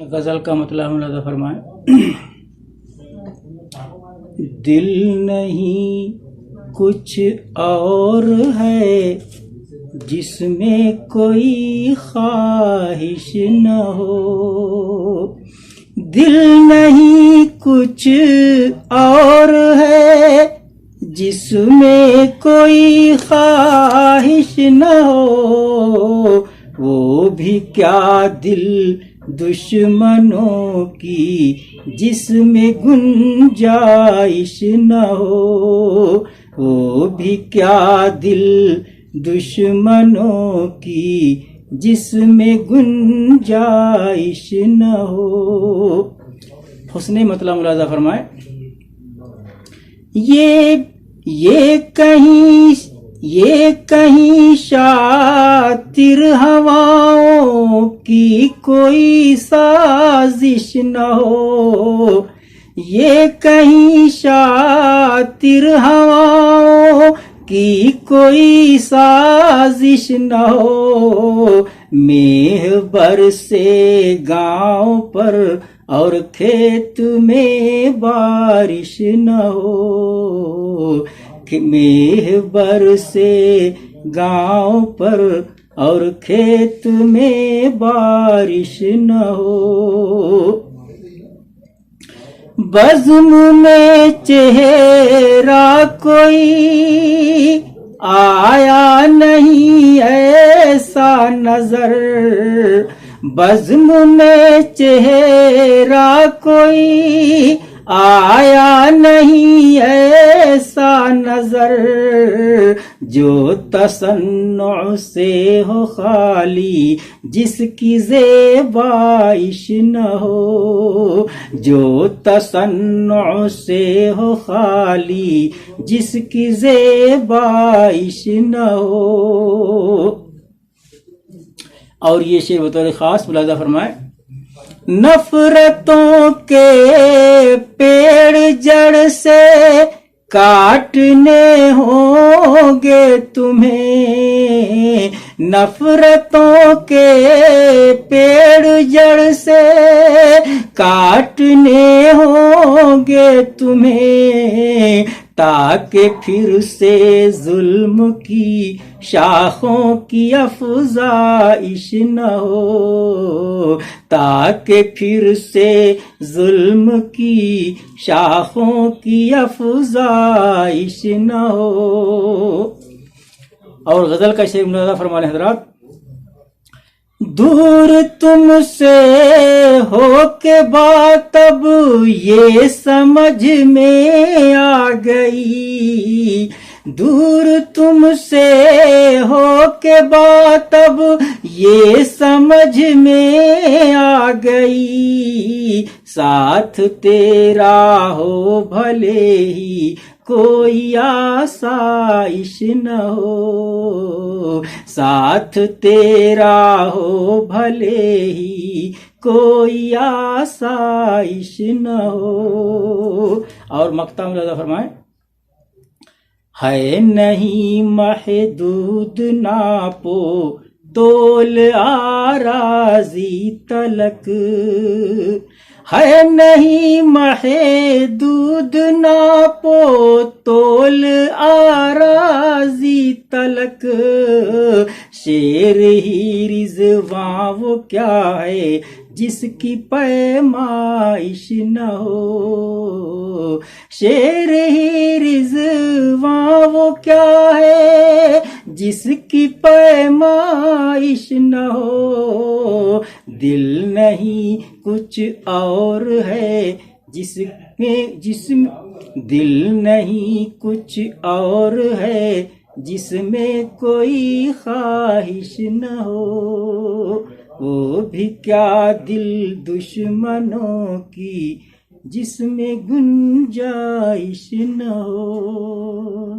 غزل کا مطلب ملاحظہ فرمائیں۔ دل نہیں کچھ اور ہے جس میں کوئی خواہش نہ ہو، دل نہیں کچھ اور ہے جس میں کوئی خواہش نہ ہو، وہ بھی کیا دل دشمنوں کی جس میں گنجائش نہ ہو، وہ بھی کیا دل دشمنوں کی جس میں گنجائش نہ ہو۔ حسن مطلب ملاحظہ فرمائے۔ یہ کہیں شاطر ہواؤں کی کوئی سازش نہ ہو، یہ کہیں شاطر ہواؤں کی کوئی سازش نہ ہو، میہ برسے گاؤں پر اور کھیت میں بارش نہ ہو، میہ برسے گاؤں پر اور کھیت میں بارش نہ ہو، بزم میں چہرہ کوئی آیا نہیں ایسا نظر، بزم میں چہرہ کوئی آیا نہیں ایسا نظر، جو تصنع سے ہو خالی جس کی زیبائش نہ ہو، جو تصنع سے ہو خالی جس کی زیبائش نہ ہو۔ اور یہ شعر بطور خاص ملاحظہ فرمائے۔ نفرتوں کے پیڑ جڑ سے کاٹنے ہوں گے تمہیں، نفرتوں کے پیڑ جڑ سے کاٹنے ہوں گے تمہیں، تاکہ پھر سے ظلم کی شاخوں کی افزائش نہ ہو، تاکہ پھر سے ظلم کی شاخوں کی افزائش نہ ہو۔ اور غزل کا شعر ملاحظہ فرمائیں حضرات۔ دور تم سے ہو کے بات اب یہ سمجھ میں آ گئی، دور تم سے ہو کے بات اب یہ سمجھ میں آ گئی، ساتھ تیرا ہو بھلے ہی کوئی آسائش نہ ہو، ساتھ تیرا ہو بھلے ہی کوئی آسائش نہ ہو۔ اور مقطع ملاحظہ فرمائیں۔ ہے نہیں محدود ناپو تول آراضی تلک، ہے نہیں محدود ناپو تول آراضی تلک، شیر ہی رضواں وہ کیا ہے جس کی پیمائش نہ ہو، شیر ہی رضواں وہ کیا ہے جس کی پیمائش نہ ہو، دل نہیں کچھ اور ہے دل نہیں کچھ اور ہے جس میں کوئی خواہش نہ ہو، وہ بھی کیا دل دشمنوں کی جس میں گنجائش نہ ہو۔